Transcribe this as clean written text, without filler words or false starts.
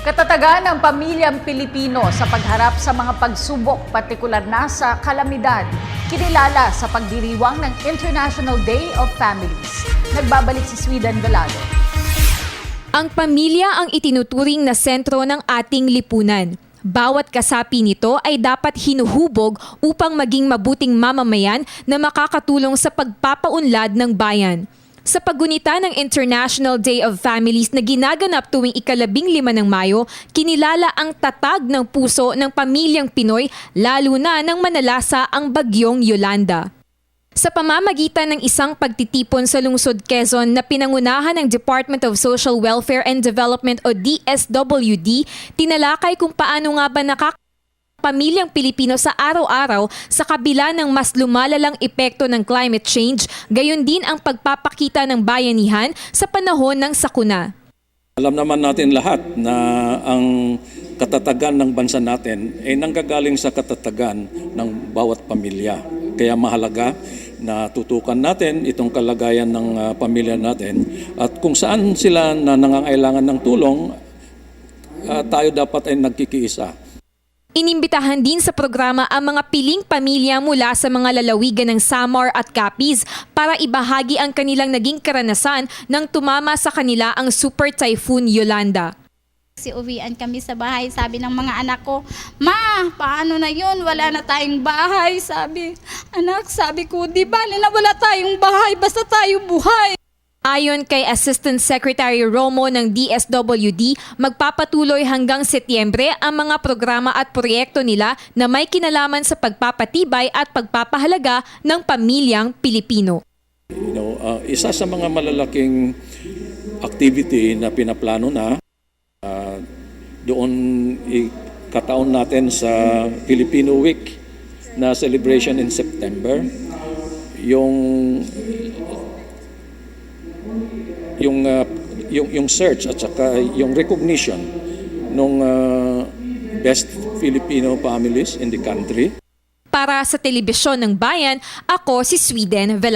Katatagan ng pamilyang Pilipino sa pagharap sa mga pagsubok, partikular na sa kalamidad, kinilala sa pagdiriwang ng International Day of Families. Nagbabalik si Sweden Velado. Ang pamilya ang itinuturing na sentro ng ating lipunan. Bawat kasapi nito ay dapat hinuhubog upang maging mabuting mamamayan na makakatulong sa pagpapaunlad ng bayan. Sa paggunita ng International Day of Families na ginaganap tuwing ika-15 ng Mayo, kinilala ang tatag ng puso ng pamilyang Pinoy lalo na nang manalasa ang bagyong Yolanda. Sa pamamagitan ng isang pagtitipon sa lungsod Quezon na pinangunahan ng Department of Social Welfare and Development o DSWD, tinalakay kung paano nga ba pamilyang Pilipino sa araw-araw sa kabila ng mas lumalalang epekto ng climate change, gayon din ang pagpapakita ng bayanihan sa panahon ng sakuna. Alam naman natin lahat na ang katatagan ng bansa natin ay nanggagaling sa katatagan ng bawat pamilya. Kaya mahalaga na tutukan natin itong kalagayan ng pamilya natin at kung saan sila na nangangailangan ng tulong, tayo dapat ay nagkikiisa. Inimbitahan din sa programa ang mga piling pamilya mula sa mga lalawigan ng Samar at Capiz para ibahagi ang kanilang naging karanasan nang tumama sa kanila ang Super Typhoon Yolanda. Uwian kami sa bahay, sabi ng mga anak ko, "Ma, paano na yun? Wala na tayong bahay." Sabi, "Anak, sabi ko, di bali na wala tayong bahay, basta tayo buhay." Ayon kay Assistant Secretary Romo ng DSWD, magpapatuloy hanggang Setyembre ang mga programa at proyekto nila na may kinalaman sa pagpapatibay at pagpapahalaga ng pamilyang Pilipino. Isa sa mga malalaking activity na pinaplano na doon kataon natin sa Filipino Week na celebration in September, yung search at saka yung recognition ng best Filipino families in the country. Para sa Telebisyon ng Bayan, ako si Sweden Velado.